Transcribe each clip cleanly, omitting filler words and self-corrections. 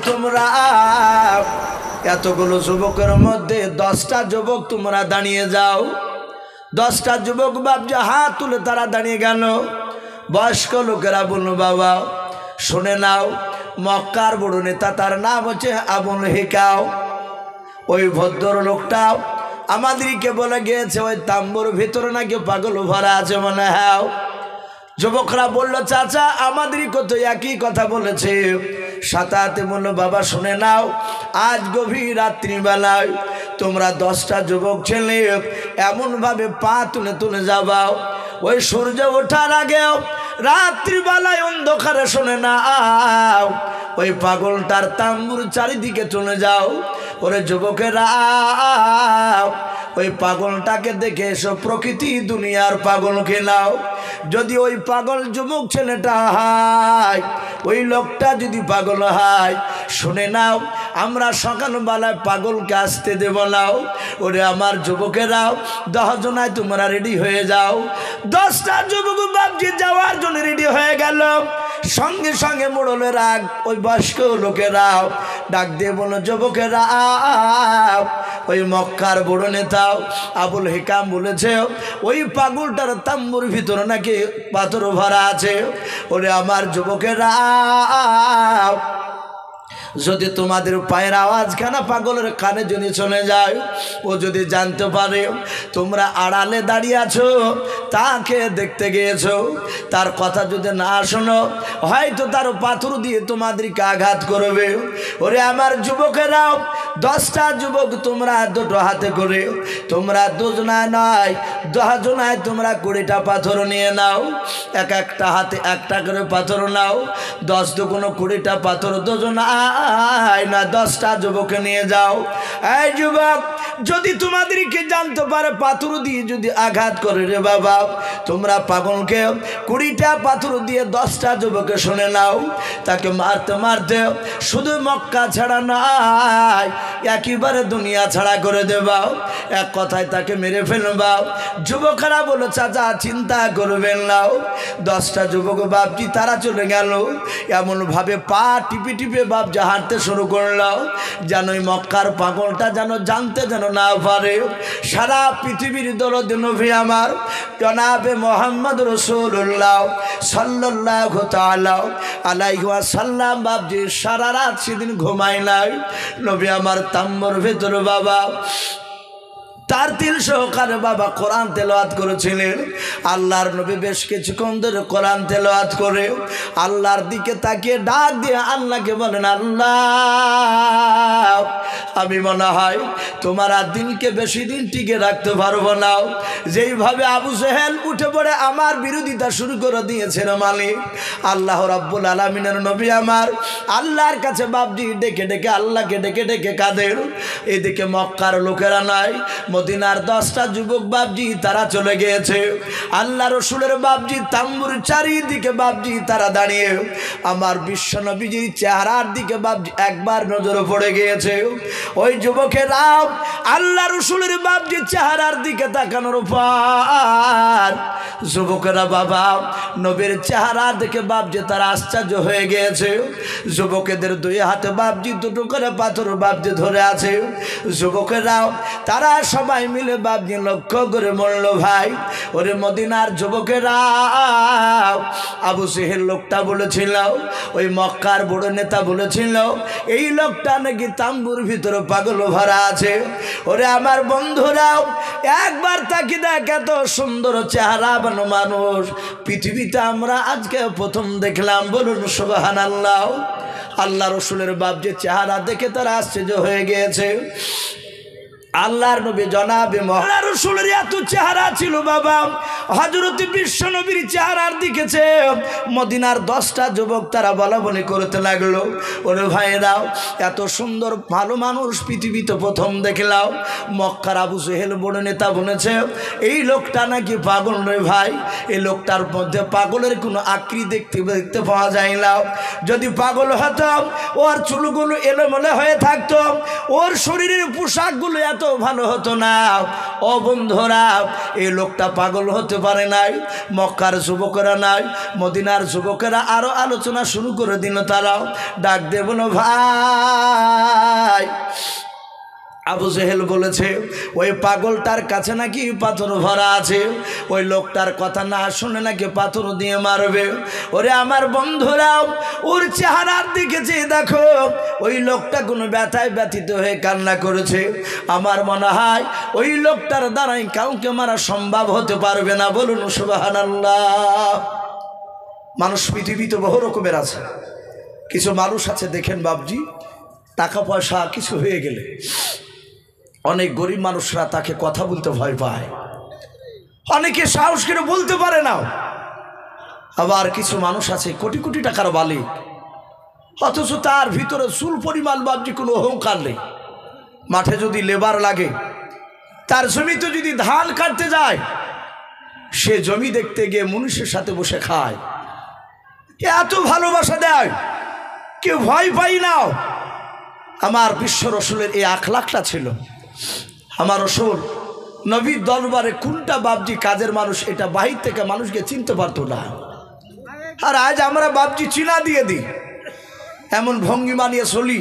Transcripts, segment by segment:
তোমরা এতগুলো যুবকের মধ্যে 10টা যুবক তোমরা দাঁড়িয়ে যাও। 10টা যুবক বাপজি হাত তুলে তারা দাঁড়িয়ে গেল। বয়স্ক লোকেরা বলল বাবা শুনে নাও, মক্কার বড় নেতা তার নাম হচ্ছে আবুল হিকাও। ওই ভদ্র লোকটাও আমাদেরকে বলে গিয়েছে ওই তাম্বুর ভিতরে নাকি পাগল ভরা আছে মনে হয়। যুবকরা বলল চাচা আমাদেরকে তো একই কথা বলেছে। সাথে বলল বাবা শুনে নাও, আজ গভীর রাত্রিবেলায় তোমরা 10টা যুবক ছেলে এমনভাবে পা তুলে তুলে যাবাও, ওই সূর্য ওঠার আগেও রাত্রিবেলায় অন্ধকারে শুনে নাও ওই পাগলটার তাম্বুর চারিদিকে চলে যাও। ওরে যুবকেরা ওই পাগলটাকে দেখে এসো, প্রকৃতি দুনিয়ার পাগলকে নাও। যদি ওই পাগল যুবক ছেলেটা হয়, ওই লোকটা যদি পাগল হয়, শুনে নাও আমরা সকালবেলায় পাগলকে আসতে দেব নাও। ওরে আমার যুবকেরাও 10 জনায় তোমরা রেডি হয়ে যাও। 10টা যুবক বাপজি যাওয়ার জন্য রেডি হয়ে গেল। সঙ্গে সঙ্গে মোড়লের রাগ ওই বয়স্ক লোকেরাও ডাক দিয়ে বলো যুবকেরা ওই মক্কার বড় নেতা আবুল হিকাম বলেছে ওই পাগলটার তাম্বুর ভিতরে নাকি পাথর ভরা আছে। ওরে আমার যুবকেরা যদি তোমাদের পায়ের আওয়াজখানা পাগলের কানে যদি চলে যায়, ও যদি জানতে পারে তোমরা আড়ালে দাঁড়িয়ে আছো, তাকে দেখতে গিয়েছো, তার কথা যদি না শোনো হয়তো তার পাথর দিয়ে তোমাদেরকে আঘাত করবে। ওরে আমার যুবকেরাও 10টা যুবক তোমরা দুটো হাতে করে, তোমরা 2 জনায় নয় 10 জনায় তোমরা 20টা পাথর নিয়ে নাও। একটা হাতে একটা করে পাথর নাও। 10 দুগুণ 20টা পাথর 2 জনায় না 10টা যুবকে নিয়ে যাও। এই যুবক যদি তোমাদেরকে জানতে পারে পাথর দিয়ে যদি আঘাত করে রে বাবা, তোমরা পাগলকে 20টা পাথর দিয়ে 10টা যুবকে শুনে নাও। তাকে মারতে মারতে শুধু মক্কা ছাড়া নয় একেবারে দুনিয়া ছাড়া করে দেবাও, এক কথায় তাকে মেরে ফেলবাও। যুবকেরা বলো চাচা চিন্তা করবেন নাও। 10টা যুবক বাপজি তারা চলে গেল। এমনভাবে পা টিপে টিপে বাপ হাঁটতে শুরু করলো যেন ওই মক্কার পাগলটা যেন জানতে যেন না পারে। সারা পৃথিবীর দরদ নবী আমার জনাবে মোহাম্মদ রাসূলুল্লাহ সাল্লাল্লাহু তাআলা আলাইহি ওয়াসাল্লাম বাপজি সারা রাত সেদিন ঘুমায় নাই। নবী আমার তাম্বুর ভেতরে বাবা তার তিল সহকারে বাবা কোরআন তেলাওয়াত করেছিলেন। আল্লাহর নবী বেশ কিছুক্ষণ ধরে কোরআন তেলাওয়াত করে আল্লাহর দিকে তাকিয়ে ডাক দিয়ে আল্লাহকে বলেন আল্লাহ আমি মনে হয় তোমার আর দিনকে বেশি দিন টিকে রাখতে পারবো না। যেইভাবে আবু জেহেল উঠে পড়ে আমার বিরোধিতা শুরু করে দিয়েছেন মালিক আল্লাহ রাব্বুল আলামিনের নবী আমার আল্লাহর কাছে বাপজি ডেকে ডেকে আল্লাহকে ডেকে ডেকে কাঁদেন। এদিকে মক্কার লোকেরা নাই, মদিনার 10টা যুবক বাপজি তারা চলে গিয়েছে। আল্লাহ রসুলের বাপজি তাম্বুর চারিদিকে বাপজি তারা দাঁড়িয়ে আমার বিশ্ব নবীজির চেহারার দিকে বাপজি একবার নজরে পড়ে গিয়েছে। ওই যুবকেরা আল্লাহ রসুলের বাপজি চেহারার দিকে তাকানোর পর যুবকেরা বাবা নবীর চেহারা দেখে বাপজি তারা আশ্চর্য হয়ে গিয়েছে। যুবকেদের 2 হাতে বাপজি 2টো করে পাথর বাপজি ধরে আছে। যুবকেরা তারা সবাই মিলে বাপজি লক্ষ্য করে বলল ভাই ওরে মদিনার যুবকেরা আবু জেহেল লোকটা বলেছিল, ওই মক্কার বড় নেতা বলেছিল এই লোকটা নাকি তাম্বুর ভিতরে পাগল ভরা আছে। ওরে আমার বন্ধুরাও একবার তাকি দেখ এত সুন্দর চেহারা বানো মানুষ পৃথিবীতে আমরা আজকে প্রথম দেখলাম। বলুন সুবহানাল্লাহ। আল্লাহ রসুলের বাপ যে চেহারা দেখে তারা আশ্চর্য হয়ে গিয়েছে। আল্লাহর নবী জনাবে আল্লাহ রসুলের এত চেহারা ছিল বাবা, হযরত বিশ্ব নবীর চেহারার দিকেছে মদিনার 10টা যুবক তারা বলা বলি করতে লাগলো ওরে ভাইরাও এত সুন্দর ভালো মানুষ পৃথিবীতে প্রথম দেখলাম। মক্কার আবু জেহেল বড় নেতা বলেছে এই লোকটা নাকি পাগল রে ভাই, এই লোকটার মধ্যে পাগলের কোনো আকৃতি দেখতে পাওয়া যায় না। যদি পাগল হতো ওর চুলগুলো এলোমেলো হয়ে থাকতো, ওর শরীরের পোশাকগুলো এত ভালো হতো না। ও বন্ধুরা, এই লোকটা পাগল হতে পারে নাই, মক্কার যুবকেরা নাই, মদিনার যুবকেরা আরো আলোচনা শুরু করে দিল। তারাও ডাক দিয়ে বলল, ভাই আবু জেহেল বলেছে ওই পাগলটার কাছে নাকি পাথর ভরা আছে, ওই লোকটার কথা না শুনে নাকি পাথর দিয়ে মারবে। ওরে আমার বন্ধুরাও, ওর চেহারার দিকে চেয়ে দেখো, ওই লোকটা কোনো ব্যথায় ব্যথিত হয়ে কান্না করেছে। আমার মনে হয় ওই লোকটার দ্বারাই কাউকে মারা সম্ভব হতে পারবে না। বলুন সুবহানাল্লাহ। মানুষ পৃথিবীতে বহু রকমের আছে। কিছু মানুষ আছে দেখেন বাবজি, টাকা পয়সা কিছু হয়ে গেলে অনেক গরিব মানুষরা তাকে কথা বলতে ভয় পায়, অনেকে সাহস করে বলতে পারে না। আবার কিছু মানুষ আছে কোটি কোটি টাকার মালিক, অথচ তার ভিতরে চুল পরিমাণ বাবজি কোনো অহংকার নেই। মাঠে যদি লেবার লাগে, তার জমিতে যদি ধান কাটতে যায়, সে জমি দেখতে গিয়ে মনুষ্যের সাথে বসে খায়। এত ভালোবাসা দেয়, কেউ ভয় পাই না। আমার বিশ্ব রসুলের এই আখলাকটা ছিল। আমার রসুল নবীর দরবারে কোনটা বাবজি কাজের মানুষ, এটা বাহির থেকে মানুষকে চিনতে পারতো না। আর আজ আমরা বাবজি চিনা দিয়ে দিই, এমন ভঙ্গিমা নিয়ে চলি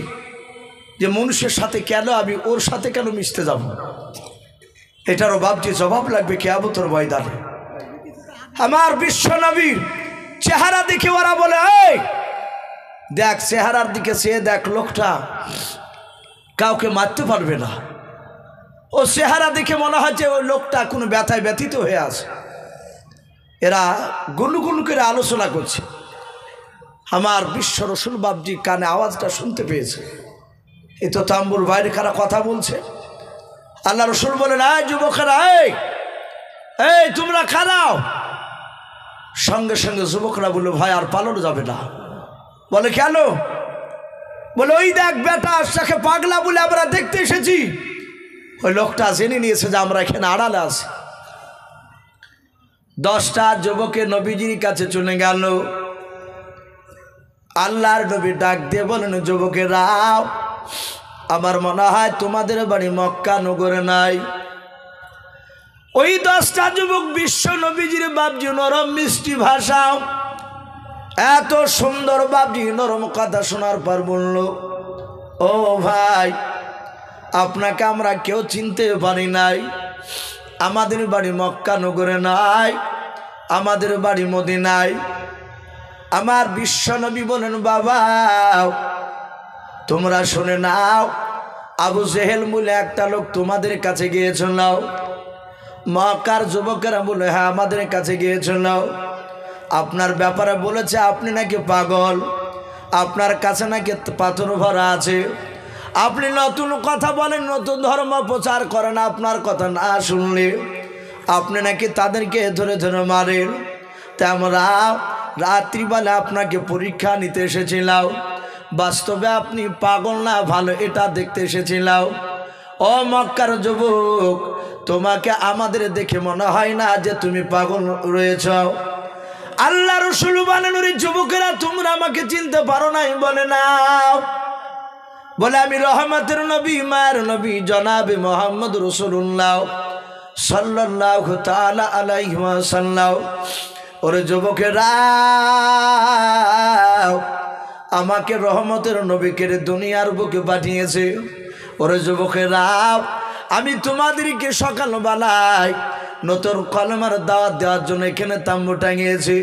যে মানুষের সাথে কেন আমি ওর সাথে কেন মিশতে যাব। এটারও বাবজি জবাব লাগবে কিয়ামতের ময়দানে। আমার বিশ্ব নবীর চেহারা দেখে ওরা বলে, এই দেখ চেহারার দিকে চেয়ে দেখ, লোকটা কাউকে মারতে পারবে না। ও চেহারা দেখে মনে হচ্ছে ওই লোকটা কোনো ব্যথায় ব্যথিত হয়ে আছে। এরা গুনগুন করে আলোচনা করছে। আমার বিশ্ব রসুল বাবজি কানে আওয়াজটা শুনতে পেয়েছে। এ তো তাম্বুর বাইরে কারা কথা বলছে। আল্লাহ রসুল বলেন, এই যুবকেরা, এই তোমরা খারাও। সঙ্গে সঙ্গে যুবকরা বললো, ভাই আর পালানো যাবে না। বলে কেন? বলে ওই দেখ বেটা, তাকে পাগলা বলে আমরা দেখতে এসেছি। ওই লোকটা জেনে নিয়েছে যে আমরা এখানে আড়ালে আছি। 10টা যুবকে নবীজির কাছে চলে গেল। আল্লাহর নবী ডাক দিয়ে বলেন, যুবকেরাও, আমার মনে হয় তোমাদের বাড়ি মক্কা নগরে নাই। ওই 10টা যুবক বিশ্ব নবীজির বাবজি নরম মিষ্টি ভাষা, এত সুন্দর বাবজি নরম কথা শোনার পর বলল, ও ভাই, আপনাকে আমরা কেউ চিনতে পারি নাই। আমাদের বাড়ি মক্কা নগরে নাই, আমাদের বাড়ি মদিনায়। আমার বিশ্ব নবী বলেন, বাবা তোমরা শুনে নাও, আবু জেহেল বলে একটা লোক তোমাদের কাছে গিয়েছিল। মক্কার যুবকেরা বলে, হ্যাঁ আমাদের কাছে গিয়েছিল। আপনার ব্যাপারে বলেছে আপনি নাকি পাগল, আপনার কাছে নাকি পাথর ভরা আছে, আপনি নতুন কথা বলেন, নতুন ধর্ম প্রচার করেন, আপনার কথা না শুনলে আপনি নাকি তাদেরকে ধরে ধরে মারেন। তা আমরা রাত্রিবেলা আপনাকে পরীক্ষা নিতে এসেছিলাম, বাস্তবে আপনি পাগল না ভালো এটা দেখতে এসেছিলাম। ও মক্কার যুবক, তোমাকে আমাদের দেখে মনে হয় না যে তুমি পাগল রয়েছ। আল্লাহ রসুল বলেন, ওই যুবকেরা তোমরা আমাকে চিনতে পারো নাই। বলে না, বলে আমি রহমতের নবী, মায়ের নবী জনাবে মোহাম্মদ রাসূলুল্লাহ সাল্লাল্লাহু তাআলা আলাইহি ওয়াসাল্লাম। ওরে যুবকেরা, আমাকে রহমতের নবীকে দুনিয়ার বুকে পাঠিয়েছে। ওরে যুবকেরা, আমি তোমাদেরকে সকালবেলায় নতুন কলমার দাওয়াত দেওয়ার জন্য এখানে তাম্বু টাঙিয়েছি।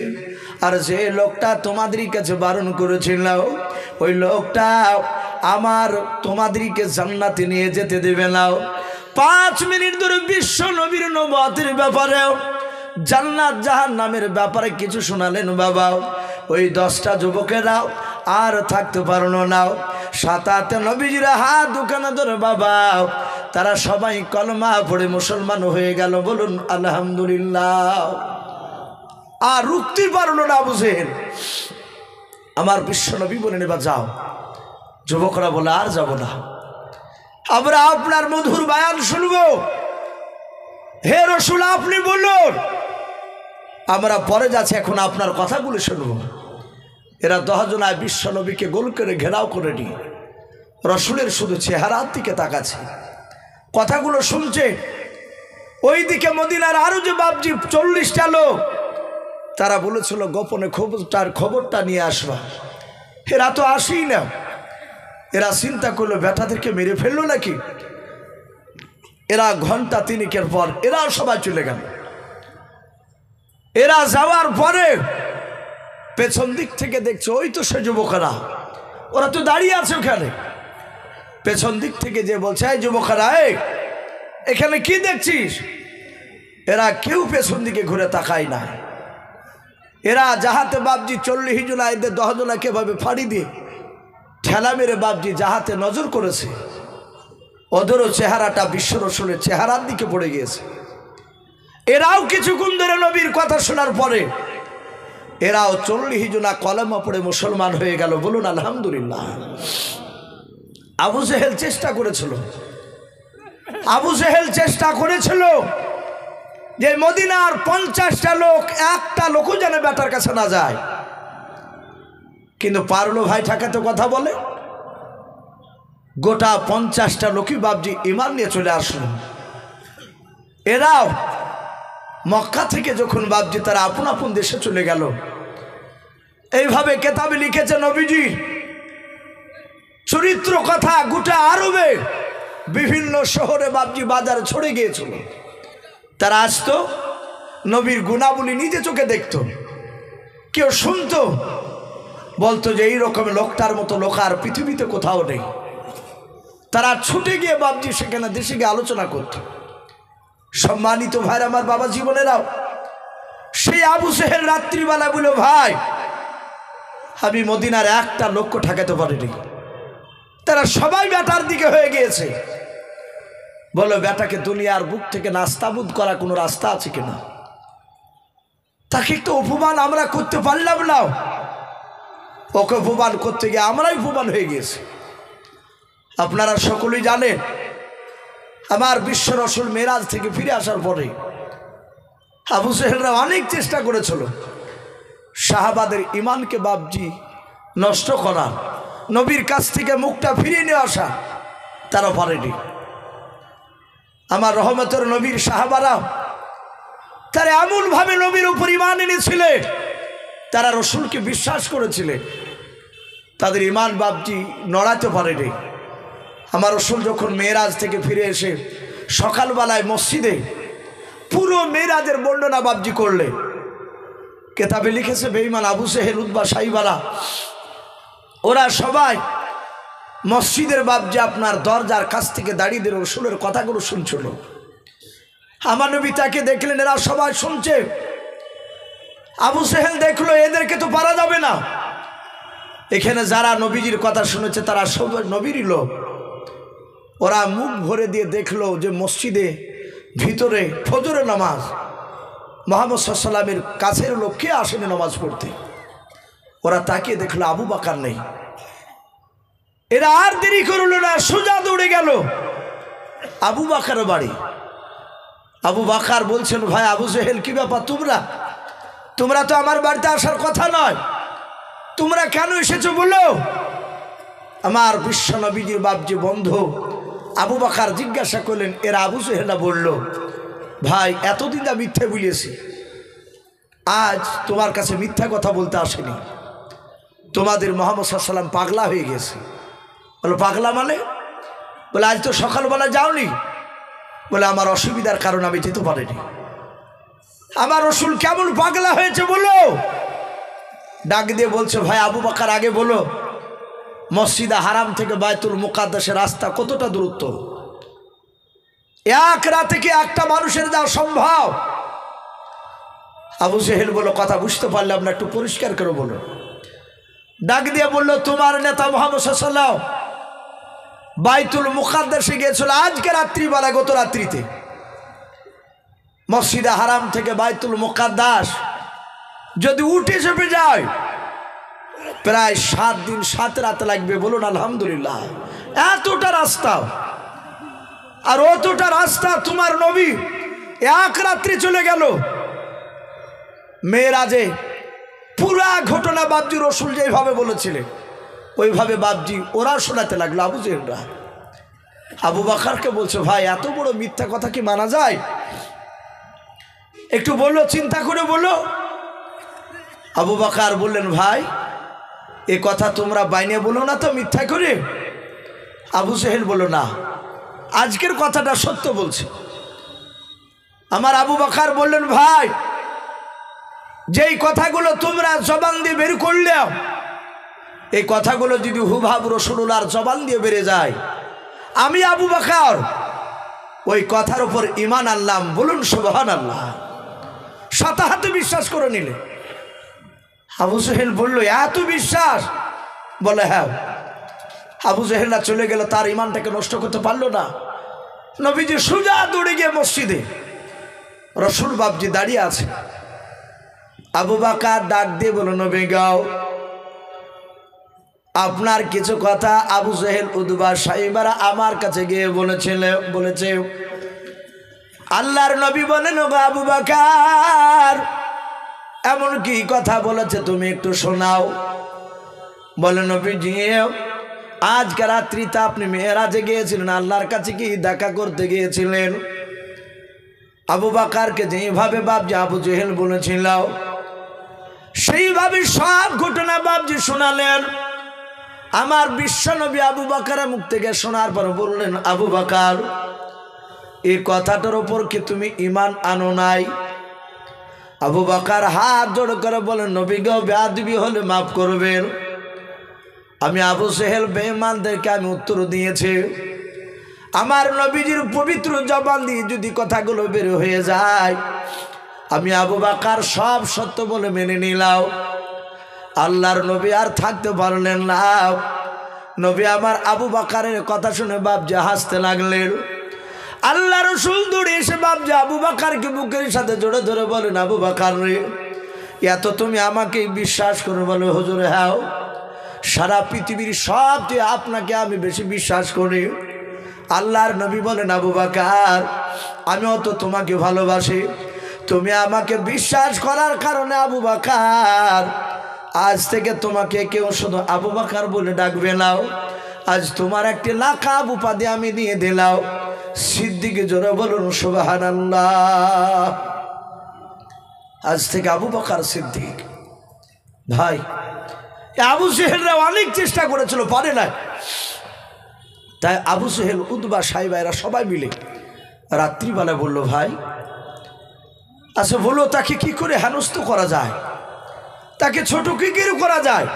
আর যে লোকটা তোমাদের কাছে বারণ করেছিল, ওই লোকটা আমার তোমাদেরকে জান্নাতে নিয়ে যেতে দেবে না। 5 মিনিট ধরে বিশ্ব নবীর নবুয়তের ব্যাপারে, জান্নাত জাহান্নামের ব্যাপারে কিছু শোনালেন বাবা। ওই 10টা যুবকেরা আর থাকতে পারলো না। 7 নবীজিরা হাত দোকানে ধরে বাবা, তারা সবাই কলমা পড়ে মুসলমান হয়ে গেল। বলুন আলহামদুলিল্লাহ। আর রুখতে পারলো না বুঝেন। আমার বিশ্ব নবী বলেন, এবার যাও। যুবকরা বলে, আর যাব না, আমরা আপনার মধুর বয়ান শুনবো। হে রাসূল আপনি বলুন, আমরা পরে যাচ্ছি, এখন আপনার কথাগুলো শুনবো। এরা 10 জনায় বিশ্ব নবীকে গোল করে ঘেরাও করে নিয়ে রসুলের শুধু চেহারার দিকে তাকাচ্ছে। কথাগুলো শুনছে। ওইদিকে মদিনার আরো যে বাপজি 40টা লোক, তারা বলেছিল গোপনে খবরটা নিয়ে আসবা। এরা তো আসেই না। এরা চিন্তা করলো বেটাদেরকে মেরে ফেললো নাকি। এরা ঘন্টা 3 পর এরাও সবাই চলে গেল। এরা যাওয়ার পরে পেছন দিক থেকে দেখছে ওই তো সে যুবকেরা, ওরা তো দাঁড়িয়ে আছে ওখানে। পেছন দিক থেকে যে বলছে এই যুবকেরা, এখানে কি দেখছিস? এরা কেউ পেছন দিকে ঘুরে তাকায় না। এরা জাহাতে বাপজি 40 জনা এদের 10 জনাকে ভাবে ফাড়ি দিয়ে ঠেলা মেরে বাপজি জাহাতে নজর করেছে। ওদেরও চেহারাটা বিশ্ব রসুলের চেহারার দিকে পড়ে গিয়েছে। এরাও কিছুক্ষণ ধরে নবীর কথা শোনার পরে এরাও 40 জনা কলেমা পড়ে মুসলমান হয়ে গেল। বলুন আলহামদুলিল্লাহ। আবু জেহেল চেষ্টা করেছিল যে মদিনার 50টা লোক, একটা লোকও যেন বেটার কাছে না যায়, কিন্তু পারলো ভাই ঠাকাতে কথা বলে। গোটা 50টা লোকই বাপজি ঈমান নিয়ে চলে আসলো। এরাও মক্কা থেকে যখন বাপজি তারা আপন আপন দেশে চলে গেল, এইভাবে কেতাবে লিখেছে নবীজির চরিত্র কথা গোটা আরবে বিভিন্ন শহরে বাপজি বাজারে ছড়ে গিয়েছিল। তারা আসতো, নবীর গুণাবলী নিজে চোখে দেখত, কেউ শুনতো, বলতো যে এইরকম লোকটার মতো লোক আর পৃথিবীতে কোথাও নেই। তারা ছুটে গিয়ে বাপজি সেখানে দেশে গিয়ে আলোচনা করত। সম্মানিত ভাইরা আমার, বাবা জীবনেরাও, সেই আবু জেহেল রাত্রিবেলা বলল, ভাই আমি মদিনার একটা লক্ষ্য ঠেকাতে পারিনি। তারা সবাই বেটার দিকে হয়ে গিয়েছে। বলো বেটাকে দুনিয়ার বুক থেকে নাস্তাবুদ করা কোনো রাস্তা আছে কিনা? তাকে একটু অপমান আমরা করতে পারলাম না। ওকে অপমান করতে গিয়ে আমরাই অপমান হয়ে গিয়েছি। আপনারা সকলেই জানেন, আমার বিশ্ব রসুল মেরাজ থেকে ফিরে আসার পরে আবু জেহেলরা অনেক চেষ্টা করেছিল সাহাবাদের ইমানকে বাপজি নষ্ট করার, নবীর কাছ থেকে মুখটা ফিরিয়ে নিয়ে আসা, তারা পারেনি। আমার রহমতের নবীর সাহাবারা তারা এমনভাবে নবীর উপর ইমান এনেছিলেন, তারা রসুলকে বিশ্বাস করেছিলেন, তাদের ইমান বাপজি নড়াতে পারেনি। আমার রসুল যখন মেরাজ থেকে ফিরে এসে সকালবেলায় মসজিদে পুরো মেরাজের বর্ণনা বাপজি করলে, কেতাবে লিখেছে বেঈমান আবু জেহেল, উতবা, সাইবারা, ওরা সবাই মসজিদের বাপজি আপনার দরজার কাছ থেকে দাঁড়িয়ে দিয়ে রসুলের কথাগুলো শুনছিল। আমার নবী তাকে দেখলেন, এরা সবাই শুনছে। আবু জেহেল দেখলো এদেরকে তো পারা যাবে না। এখানে যারা নবীজির কথা শুনেছে তারা সবাই নবীরই লোক। ওরা মুখ ভরে দিয়ে দেখলো যে মসজিদে ভিতরে ফজরের নামাজ, মুহাম্মদ সাল্লাল্লাহু আলাইহি ওয়াসাল্লামের কাছের লোক কে আসেনি নামাজ পড়তে। ওরা তাকিয়ে দেখলো আবু বকর নেই। এরা আর দেরি করল না, সোজা দৌড়ে গেল আবু বকরের বাড়ি। আবু বকর বলছেন, ভাই আবু জেহেল, কি ব্যাপার? তোমরা তো আমার বাড়িতে আসার কথা নয়, তোমরা কেন এসেছো বলো? আমার বিশ্ব নবীজির বাপজি বন্ধু আবু বকর জিজ্ঞাসা করলেন। এরা আবু জেহেল বলল, ভাই এতদিন যা মিথ্যে বলেছি, আজ তোমার কাছে মিথ্যা কথা বলতে আসেনি। তোমাদের মুহাম্মদ সাল্লাল্লাহু আলাইহি ওয়াসাল্লাম পাগলা হয়ে গেছে। বলো পাগলা মানে? বলে আজ তো সকালবেলা যাওনি। বলে আমার অসুবিধার কারণে আমি যেতে পারিনি। আমার রসুল কেমন পাগলা হয়েছে বলো? ডাক দিয়ে বলছে, ভাই আবু বকর আগে বলো, মসজিদে হারাম থেকে বাইতুল মুকাদ্দাসের রাস্তা কতটা দূরত্ব? এক রাতে কি একটা মানুষের যাওয়া সম্ভব? আবু জেহেল বলো, কথা বুঝতে পারলাম না, একটু পরিষ্কার করে বলো। ডাক দিয়ে বললো, তোমার নেতা মুহাম্মদ সাল্লাল্লাহু আলাইহি ওয়াসাল্লাম বাইতুল মুকাদ্দাসে গিয়েছিল আজকে রাত্রিবেলা, গত রাত্রিতে। মসজিদে হারাম থেকে বাইতুল মুকাদ্দাস যদি উঠে চেপে যায় প্রায় 7 দিন 7 রাত লাগবে। বলুন আলহামদুলিল্লাহ। এতটা রাস্তা, আর অতটা রাস্তা তোমার নবী এক রাত্রি চলে গেল। মেরাজে পুরা ঘটনা বাপজি রসুল যেভাবে বলেছিলেন ওইভাবে বাপজি ওরা শোনাতে লাগলো আবু জেহেলরা। আবু বকরকে বলছে, ভাই এত বড় মিথ্যা কথা কি মানা যায়? একটু বললো, চিন্তা করে বললো। আবু বকর বললেন, ভাই এ কথা তোমরা বাইনে বলো না তো মিথ্যা করে? আবু জেহেল বলল, না, আজকের কথাটা সত্য বলছি। আমার আবু বকর বললেন, ভাই যেই কথাগুলো তোমরা জবান দিয়ে বের করলে, এই কথাগুলো যদি হুবহু রাসূলুল্লাহর জবান দিয়ে বেরিয়ে যায়, আমি আবু বকর ওই কথার উপর ঈমান আনলাম। বলুন সুবহানাল্লাহ। সাথে হাতে বিশ্বাস করে নিলে। আবু জেহেল বলল, এত বিশ্বাস? বলে, হ্যাঁ। আবু জেহেলরা চলে গেল, তার ঈমানটাকে নষ্ট করতে পারলো না। নবীজি সোজা দৌড়ে গিয়ে মসজিদে, রাসূল বাবজি দাঁড়িয়ে আছে। আবু বকর ডাক দিয়ে বলল, নবী গাও, আপনার কিছু কথা আবু জেহেল, উতবা, সাইবারা আমার কাছে গিয়ে বলেছে। আল্লাহর নবী বলেন, ওগো আবু বকর, এমন কি কথা বলেছে তুমি একটু শোনাও। বলে, নবীজি আজকে রাত্রিতে আপনি মেরাজে গিয়েছিলেন, আল্লাহর কাছে কি দেখা করতে গিয়েছিলেন? আবু বকরকে যেভাবে বাপজি আবু জেহেল বলেছিল, সেইভাবে সব ঘটনা বাপজি শোনালেন। আমার বিশ্বনবী আবু বকরের মুখ থেকে শোনার পর বললেন, আবু বকর, এই কথাটার উপর কি তুমি ঈমান আনো নাই? আবু বকর হাত জোড় করে বলেন, নবী গো, বেয়াদবি হলে মাফ করবেন। আমি আবু জেহেল বেঈমানদেরকে আমি উত্তর দিয়েছি। আমার নবীজির পবিত্র জবান দিয়ে যদি কথাগুলো বের হয়ে যায়, আমি আবু বকর সব সত্য বলে মেনে নিলাম। আল্লাহর নবী আর থাকতে পারলেন না। নবী আমার আবু বকরের কথা শুনে বাপজি হাসতে লাগলেন। আল্লাহ রাসূল দৌড়ে এসে বাপজি আবু বকরকে বুকের সাথে জোরে ধরে বলেন, আবু বকর রে, এত তুমি আমাকে বিশ্বাস করো? বলে, হুজুর হ্যাঁ, সারা পৃথিবীর সবচেয়ে আপনাকে আমি বেশি বিশ্বাস করি। আল্লাহর নবী বলেন, আবু বকর, আমিও তো তোমাকে ভালোবাসি। তুমি আমাকে বিশ্বাস করার কারণে আবু বকর, আজ থেকে তোমাকে কেউ শুধু আবু বকর বলে ডাকবে না। আজ তোমার একটি লাকাব উপাধি আমি দিয়ে দিলাম, সিদ্দিক। জোরে বলুন সুবহানাল্লাহ। আজ থেকে আবু বকর সিদ্দিক। ভাই, আবু জেহেলরা অনেক চেষ্টা করেছিল, পারে না। তাই আবু জেহেল, উতবা, সাইবা এরা সবাই মিলে রাত্রিবেলা বলল, ভাই আচ্ছা বলো, তাকে কি করে হেনস্থ করা যায়, তাকে ছোট কি করে করা যায়?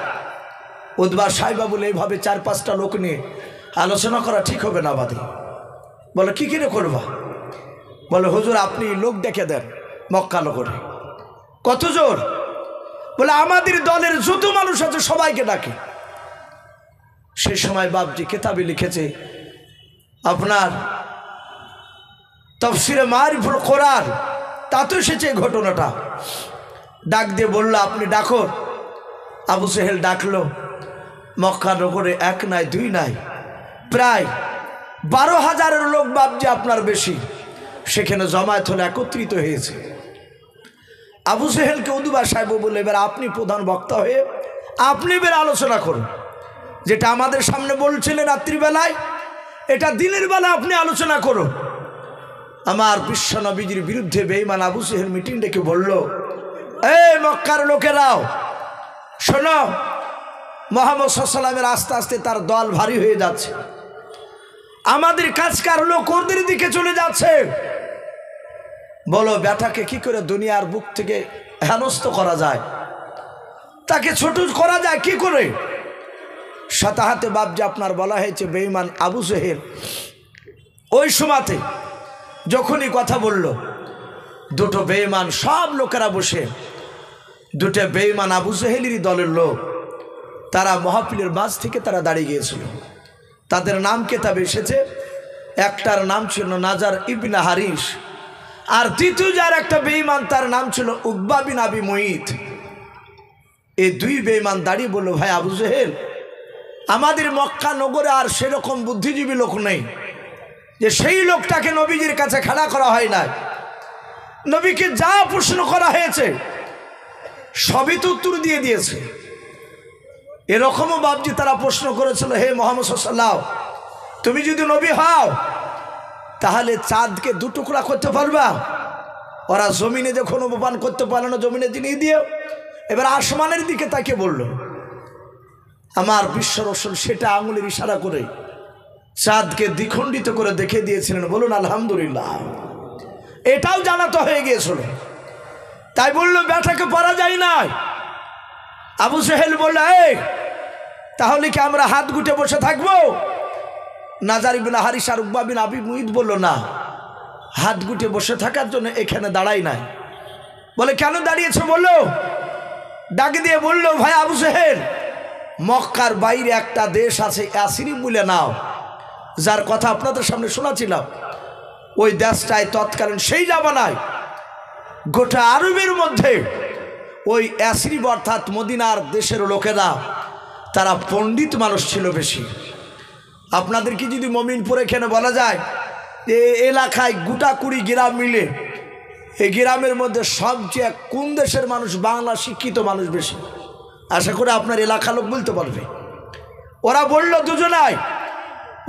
উতবা, সাইবা বলে, এইভাবে 4-5টা লোক নিয়ে আলোচনা করা ঠিক হবে না বাদে। বলে, কি করে করবা? বলে, হুজুর আপনি লোক ডেকে দেন মক্কা নগরে। কত জোর? বলে, আমাদের দলের যত মানুষ আছে সবাইকে ডাকে। সেই সময় বাপজি কিতাবে লিখেছে, আপনার তাফসিরে মারিফুল কোরআন তাতে এসেছে এই ঘটনাটা। ডাক দিয়ে বলল, আপনি ডাকো। আবু জেহেল ডাকলো। মক্কা নগরে 1 নাই 2 নাই, প্রায় 12,000 লোক বাপজি আপনার বেশি সেখানে জমায়েত হলে একত্রিত হয়েছে। আবু জেহেলকে উতবা সাহেব বলে, এবার আপনি প্রধান বক্তা হয়ে আপনি এবার আলোচনা করুন। যেটা আমাদের সামনে বলছিলেন রাত্রিবেলায়, এটা দিনের বেলা আপনি আলোচনা করুন। আমার বিশ্বনবীজির বিরুদ্ধে বেঈমান আবু জেহেল মিটিং ডেকে বলল, এই মক্কার লোকেরাও শোনো, মুহাম্মদ সাল্লাল্লাহু আলাইহি ওয়াসাল্লামের আস্তে আস্তে তার দল ভারী হয়ে যাচ্ছে। আমাদের কাজকার লোক ওদের দিকে চলে যাচ্ছে। বলো ব্যাটাকে কি করে দুনিয়ার বুক থেকে হেনস্থ করা যায়, তাকে ছোট করা যায় কি করে? সাথে হাতে বাপজি আপনার বলা হয়েছে বেঈমান আবু জেহেল ওই সময়তে যখনই কথা বলল, দুটো বেঈমান, সব লোকেরা বসে, দুটো বেঈমান আবু জেহেলেরই দলের লোক, তারা মাহফিলের মাঝ থেকে তারা দাঁড়িয়ে গিয়েছিল। তাদের নাম কেতাবে এসেছে। একটার নাম ছিল নাজার ইবনে হারিস, আর দ্বিতীয় যার একটা বেঈমান তার নাম ছিল উকবা বিন আবি মুঈত। এই 2 বেঈমান দাঁড়িয়ে বলল, ভাই আবু জেহেল, আমাদের মক্কা নগরে আর সেরকম বুদ্ধিজীবী লোক নেই যে সেই লোকটাকে নবীজির কাছে খাড়া করা হয় না। নবীকে যা প্রশ্ন করা হয়েছে সবই তো উত্তর দিয়ে দিয়েছে। এরকমও বাপজি তারা প্রশ্ন করেছিল, হে মুহাম্মদ সাল্লাল্লাহু আলাইহি ওয়াসাল্লাম, তুমি যদি নবী হও তাহলে চাঁদকে দু টুকরা করতে পারবা? ওরা জমিনে যখন অপমান করতে পারে না, জমিনে জিনিয়ে দিও। এবার আসমানের দিকে তাকে বলল, আমার বিশ্ব রসুল সেটা আঙুলের ইশারা করে চাঁদকে দ্বিখণ্ডিত করে দেখে দিয়েছিলেন। বলুন আলহামদুলিল্লাহ। এটাও জানাতে হয়ে গিয়েছিল, তাই বললো ব্যাটাকে পারা যায় না। আবু জেহেল বলল, এই তাহলে কি আমরা হাত গুটে বসে থাকবো? নাজার ইবনে হারিস আর উকবা বিন আবি মুঈত বলল, না, হাত গুটে বসে থাকার জন্য এখানে দাঁড়াই নাই। বলে কেন দাঁড়িয়েছে? বললো, ডাকে দিয়ে বললো, ভাই আবু জেহেল, মক্কার বাইরে একটা দেশ আছে ইয়াসরিব বলে নাও, যার কথা আপনাদের সামনে শোনাছিলাম। ওই দেশটায় তৎকালীন সেই জামানায় গোটা আরবের মধ্যে ওই ইয়াসরিব অর্থাৎ মদিনার দেশের লোকেরা তারা পণ্ডিত মানুষ ছিল বেশি। আপনাদেরকে যদি মমিনপুর এখানে বলা যায় যে এলাকায় গোটা 20 গ্রাম মিলে এই গ্রামের মধ্যে সবচেয়ে কোন দেশের মানুষ বাংলা শিক্ষিত মানুষ বেশি, আশা করে আপনার এলাকা লোক বলতে পারবে। ওরা বলল দুজনাই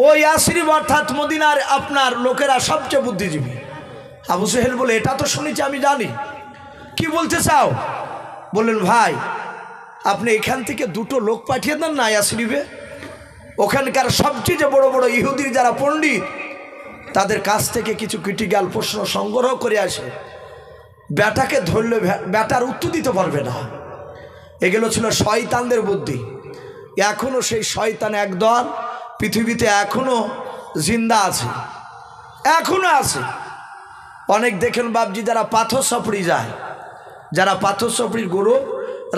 ওই ইয়াসরিব অর্থাৎ মদিনার আপনার লোকেরা সবচেয়ে বুদ্ধিজীবী। আবু জেহেল বলে, এটা তো শুনেছি, আমি জানি, কি বলতে চাও? বললেন, ভাই আপনি এখান থেকে 2টো লোক পাঠিয়ে দেন না ইয়াসরিবে, ওখানকার সবচেয়ে যে বড় বড় ইহুদির যারা পণ্ডিত তাদের কাছ থেকে কিছু ক্রিটিক্যাল প্রশ্ন সংগ্রহ করে আসে। ব্যাটাকে ধরলে ব্যাটার উত্তর দিতে পারবে না। এগুলো ছিল শয়তানদের বুদ্ধি। এখনও সেই শয়তান একদল পৃথিবীতে এখনও জিন্দা আছে, এখনও আছে। অনেক দেখেন বাবজি যারা পাথর সাপড়ি যায়, যারা পাথর সাপড়ির গুরু,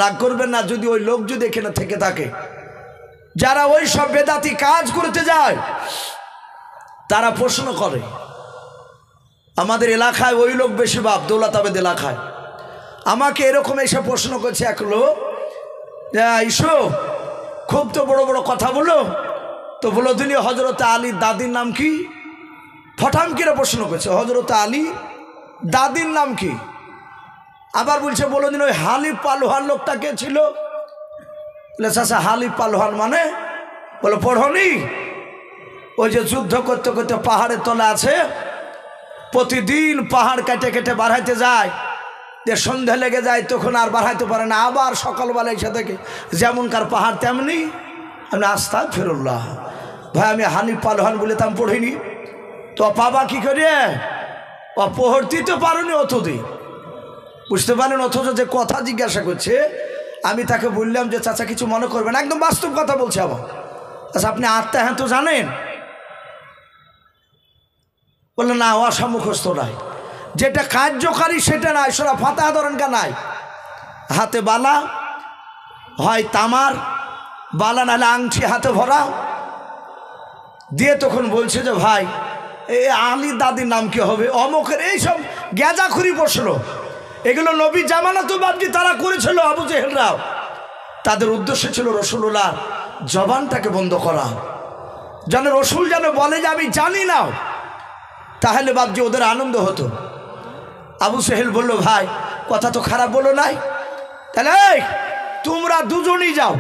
রাগ করবেন না যদি ওই লোক যদি এখানে থেকে থাকে, যারা ওই সব বেদাতি কাজ করতে যায় তারা প্রশ্ন করে। আমাদের এলাকায় ওই লোক বেশি বাপ, দৌলতাবাদ এলাকায় আমাকে এরকম এসে প্রশ্ন করছে এক লোক, ইসো খুব তো বড় বড় কথা বলো, তো বলো দিনি হজরত আলীর দাদির নাম কি? ফঠাম কিরে প্রশ্ন করছে, হজরত আলী দাদির নাম কি? আবার বলছে, বলো দিন ওই হালিফ পালোহান লোকটা কে ছিল? বলে, চাচা হালিফ পালোহান মানে? বলো পড়নি? ওই যে যুদ্ধ করতে করতে পাহাড়ের তলে আছে, প্রতিদিন পাহাড় কেটে কেটে বাড়াইতে যায়, যে সন্ধ্যা লেগে যায় তখন আর বাড়াইতে পারে না, আবার সকালবেলা এসে থেকে যেমনকার পাহাড় তেমনি। আমি আস্তাগফিরুল্লাহ, ভাই আমি হানিফ পালোহান বলে তাম পড়িনি তো, পাবা কি করে? ও পড়তে তো পারোনি অতদিন, বুঝতে পারেন? অথচ যে কথা জিজ্ঞাসা করছে, আমি তাকে বললাম যে চাচা কিছু মনে করবেন, একদম বাস্তব কথা বলছে আমার। আচ্ছা আপনি আত্মা হ্যাঁ তো জানেন? বললো না, অসমুখস্থ নাই, যেটা কার্যকারী সেটা নাই, সোনা ফাতা ধরেনকা নাই, হাতে বালা হয় তামার বালা নাহলে আংটি হাতে ভরা দিয়ে তখন বলছে যে ভাই এই আলীর দাদির নাম কি হবে? অমুকের এইসব গ্যাজাখুরি প্রশ্ন, এগুলো নবী জামানাতো বাবজি তারা করেছিল। আবু জেহেলরাও তাদের উদ্দেশ্য ছিল রসুলুল্লাহ জবানটাকে বন্ধ করা, যেন রসুল যেন বলে যে আমি জানি না, তাহলে বাবজি ওদের আনন্দ হতো। আবু জেহেল বলল, ভাই কথা তো খারাপ বলো নাই, তাহলে তোমরা দুজনেই যাও,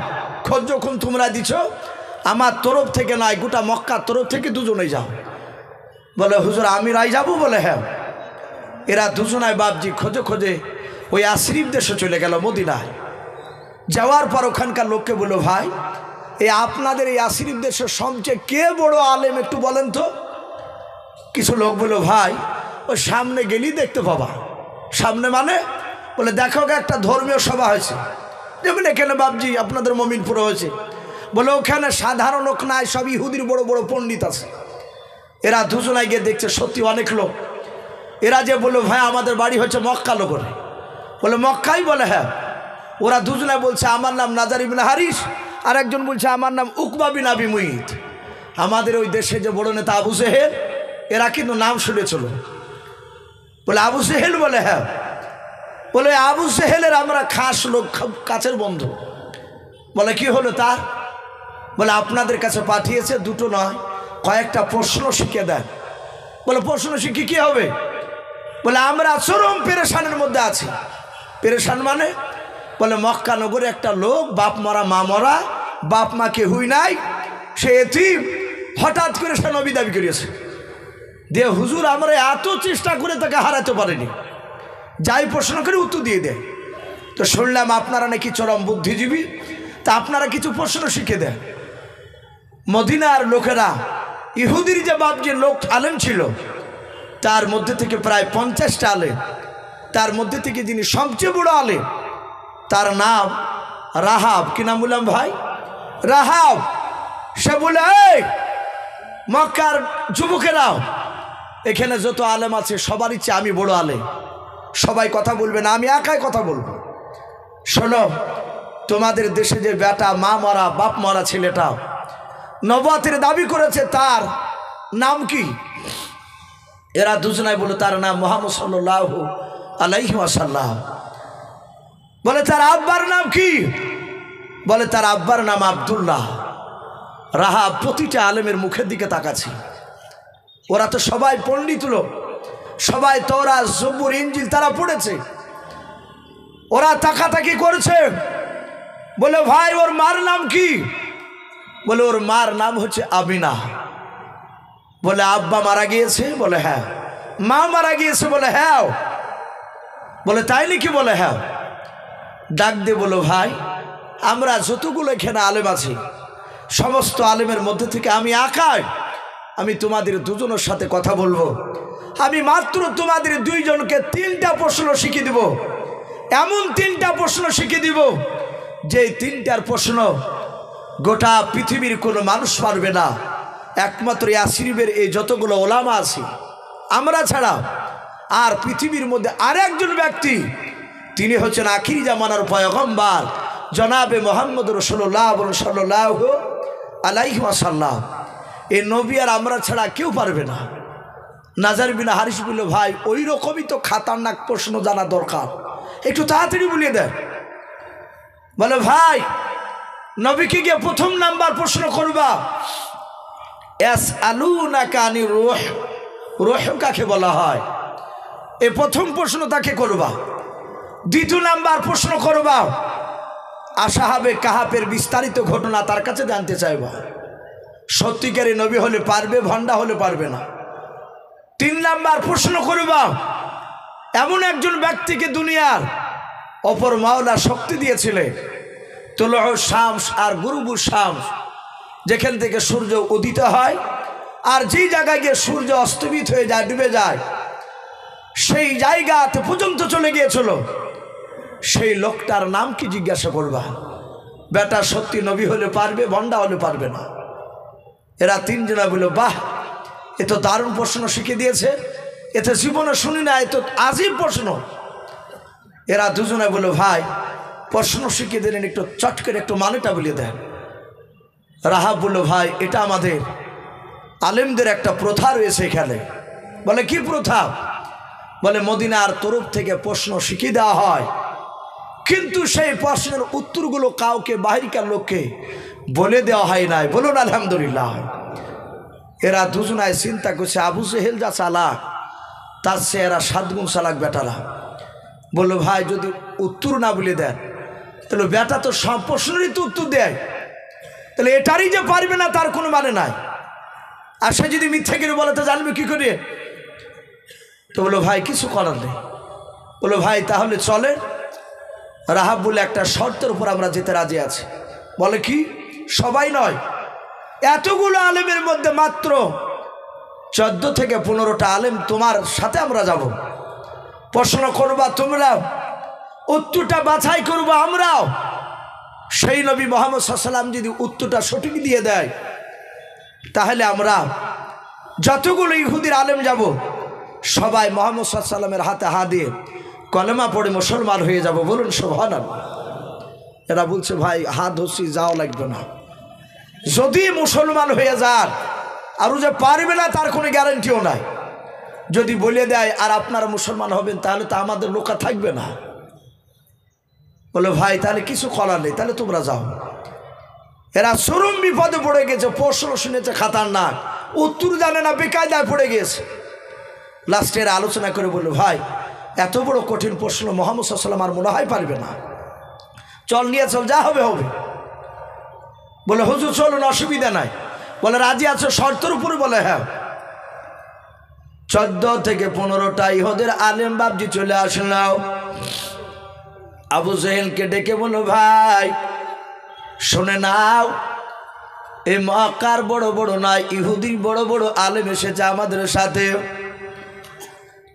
খোঁজ যখন তোমরা দিছ আমার তরফ থেকে নাই, গোটা মক্কার তরফ থেকে দুজনেই যাও। বলে হুজুর আমি রাই যাবো? বলে হ্যাঁ। এরা দুজনায় বাবজি খোঁজে খোঁজে ওই ইয়াসরিব দেশে চলে গেল মদিনায়। যাওয়ার পর ওখানকার লোককে বলল, ভাই এই আপনাদের এই ইয়াসরিব দেশের সবচেয়ে কে বড় আলেম একটু বলেন তো? কিছু লোক বলল, ভাই ওই সামনে গেলেই দেখতে পাবা। সামনে মানে? বলে দেখো একটা ধর্মীয় সভা হয়েছে, যেমন এখানে বাবজি আপনাদের মমিনপুরে হয়েছে। বলে ওখানে সাধারণ লোক নাই, সব ইহুদির বড় বড় পণ্ডিত আছে। এরা দুজনায় গিয়ে দেখছে সত্যি অনেক লোক। এরা যে বললো, ভাই আমাদের বাড়ি হচ্ছে মক্কা লোকরে। বলে মক্কাই? বলে হ্যাঁ। ওরা দুজনায় বলছে আমার নাম নাজার ইবনে হারিস, আর একজন বলছে আমার নাম উকবা বিন আবি মুঈত। আমাদের ওই দেশে যে বড় নেতা আবু জেহেল, এরা কিন্তু নাম শুনেছিল। বলে আবু জেহেল? বলে হ্যাঁ। বলে আবু জেহেলের আমরা খাস লোক, কাছের বন্ধু। বলে কি হলো তার? বলে আপনাদের কাছে পাঠিয়েছে, দুটো নয় কয়েকটা প্রশ্ন শিখে দেন। বলে প্রশ্ন শিখে কি হবে? বলে আমরা চরম পেরেশানের মধ্যে আছি। পেরেশান মানে? বলে মক্কা নগরে একটা লোক, বাপ মরা মা মরা, বাপ মা কেহুই নাই, সে এতিম, হঠাৎ করে সে নবী দাবি করিয়েছে। দিয়ে হুজুর আমরা এত চেষ্টা করে তাকে হারাতে পারিনি, যাই প্রশ্ন করে উত্তর দিয়ে দেয়। তো শুনলাম আপনারা নাকি চরম বুদ্ধিজীবী, তা আপনারা কিছু প্রশ্ন শিখে দেন। মদিনার লোকেরা ইহুদির যে বাপ যে লোক আলেম ছিল তার মধ্যে থেকে প্রায় 50টা আলেম, তার মধ্যে থেকে যিনি সবচেয়ে বড় আলেম তার নাম রাহাব। কি নাম বললাম ভাই? রাহাব। সে বলে, এই মক্কার যুবকেরাও, এখানে যত আলেম আছে সবার ইচ্ছে আমি বড় আলেম, সবাই কথা বলবে না, আমি একাই কথা বলবো। শোনো, তোমাদের দেশে যে বেটা মা মরা বাপ মরা ছেলেটা নবুয়তের দাবি করেছে তার নাম কি? এরা দুজনাই বলে তার নাম মুহাম্মদ সাল্লাল্লাহু আলাইহি ওয়াসাল্লাম। বলে তার আব্বার নাম কি? বলে তার আব্বার নাম আব্দুল্লাহ। রাহাব প্রতিটা আলেমের মুখের দিকে তাকাচ্ছে। ওরা তো সবাই পণ্ডিত লোক, সবাই তওরাত জবুর ইনজিল তারা পড়েছে। ওরা তাকাতাকি করছে। বলে ভাই ওর মার নাম কি? বলে ওর মার নাম হচ্ছে আমিনা। বলে আব্বা মারা গিয়েছে? বলে হ্যাঁ। মা মারা গিয়েছে? বলে হ্যাঁ। বলে তাই নাকি? বলে হ্যাঁ। ডাক দিয়ে বলো, ভাই আমরা যতগুলো এখানে আলেম আছি সমস্ত আলেমের মধ্যে থেকে আমি একাই, আমি তোমাদের দুজনের সাথে কথা বলবো। আমি মাত্র তোমাদের দুইজনকে 3টা প্রশ্ন শিখিয়ে দিব, এমন 3টা প্রশ্ন শিখিয়ে দিব যে 3টার প্রশ্ন গোটা পৃথিবীর কোনো মানুষ পারবে না, একমাত্র ইয়াসরিবের এই যতগুলো ওলামা আছে আমরা ছাড়া। আর পৃথিবীর মধ্যে আরেকজন ব্যক্তি, তিনি হচ্ছেন আখিরি জামানার পয়গম্বর জনাবে মুহাম্মদ রাসূলুল্লাহ সাল্লাল্লাহু আলাইহি ওয়াসাল্লাম। এই নবী আর আমরা ছাড়া কেউ পারবে না। নাজার বিন হারিস বলল, ভাই ওই রকমই তো খাতারনাক প্রশ্ন জানা দরকার, একটু তাড়াতাড়ি বলিয়ে দেন। বলে ভাই নবীকে গিয়ে প্রথম নাম্বার প্রশ্ন করবা, ইয়াসআলুনাকা আনির রূহ, রূহ কাকে বলা হয়, এই প্রথম প্রশ্ন তাকে করবা। দ্বিতীয় নাম্বার প্রশ্ন করবা আসহাবে কাহাফের বিস্তারিত ঘটনা তার কাছে জানতে চাইবা। সত্যিকারী নবী হলে পারবে, ভণ্ডা হলে পারবে না। 3 নাম্বার প্রশ্ন করবা এমন একজন ব্যক্তিকে দুনিয়ার অপর মাওলা শক্তি দিয়েছিলেন, তুলুউ শামস আর গুরুবু শামস, যেখান থেকে সূর্য উদিত হয় আর যেই জায়গায় গিয়ে সূর্য অস্তমিত হয়ে যায়, ডুবে যায়, সেই জায়গাতে পর্যন্ত চলে গিয়েছিল, সেই লোকটার নাম কি জিজ্ঞাসা করবা। বেটা সত্যি নবী হলে পারবে, ভণ্ডা হলে পারবে না। এরা 3 জনা বলল, বাহ এ তো দারুণ প্রশ্ন শিখে দিয়েছে, এতে জীবনে শুনি না, এ তো আজীব প্রশ্ন। এরা দুজনে বলল, ভাই প্রশ্ন শিখিয়ে দিলেন, একটু চট করে একটু মানেটা বলে দেন। রাহাব বলল, ভাই এটা আমাদের আলেমদের একটা প্রথা রয়েছে এখানে। বলে কি প্রথা? বলে মদিনার তরফ থেকে প্রশ্ন শিখিয়ে দেওয়া হয়, কিন্তু সেই প্রশ্নের উত্তরগুলো কাউকে বাহিরকার লোককে বলে দেওয়া হয় নাই। বলুন আলহামদুলিল্লাহ। এরা দুজনায় চিন্তা করছে, আবু জেহেল যা চালাক তার চেয়ে এরা 7 গুণ চালাক বেটারা। বললো ভাই যদি উত্তর না বলে দেন তাহলে বেটা তো সব প্রশ্নেরই তো উত্তর দেয়, তাহলে এটারই যে পারবে না তার কোনো মানে নাই। আর সে যদি মিথ্যে করে বলে তো জানবে কি করে? তো বললো ভাই কিছু করার নেই। বললো ভাই তাহলে চলে। রাহাব বলে, একটা শর্তের উপর আমরা যেতে রাজি আছি। বলে কি? সবাই নয়, এতগুলো আলেমের মধ্যে মাত্র 14 থেকে 15টা আলেম তোমার সাথে আমরা যাব। প্রশ্ন করবা তোমরা, উত্তরটা বাছাই করবো আমরাও। সেই নবী মুহাম্মদ সাল্লাল্লাহু আলাইহি ওয়াসাল্লাম যদি উত্তরটা সঠিক দিয়ে দেয় তাহলে আমরা যতগুলো ইহুদির আলেম যাব সবাই মুহাম্মদ সাল্লাল্লাহু আলাইহি ওয়াসাল্লামের হাতে হাত দিয়ে কলেমা পড়ে মুসলমান হয়ে যাব। বলুন সুবহানাল্লাহ। এরা বলছে ভাই হাত ধরছি, যাও লাগবে না, যদি মুসলমান হয়ে যান আর যে পারবে না তার কোনো গ্যারান্টিও নাই। যদি বলে দেয় আর আপনারা মুসলমান হবেন তাহলে তো আমাদের লোকা থাকবে না। বলে ভাই তাহলে কিছু করার নেই, তাহলে তোমরা যাও। এরা চরম বিপদে পড়ে গেছে, প্রশ্ন শুনেছে খাতারনাক, উত্তর জানে না, বেকায়দায় পড়ে গেছে। লাস্টে এরা আলোচনা করে বললো ভাই এত বড় কঠিন প্রশ্ন মুহাম্মদ সাল্লাল্লাহু আলাইহি ওয়াসাল্লাম আর মনে হয় পারবে না, চল নিয়ে চল, যা হবে হবে। বলে হুজুর চলুন, অসুবিধা নাই। বলে রাজি আছো শর্তের উপরে? বলে হ্যাঁ। 14 থেকে 15টা ইহুদের আলেম বাবজি চলে আসলাম। আবু জেহেলকে ডেকে বলো ভাই শুনে নাও, এই মক্কার বড় বড় নয় ইহুদি বড় বড় আলেম এসেছে আমাদের সাথে,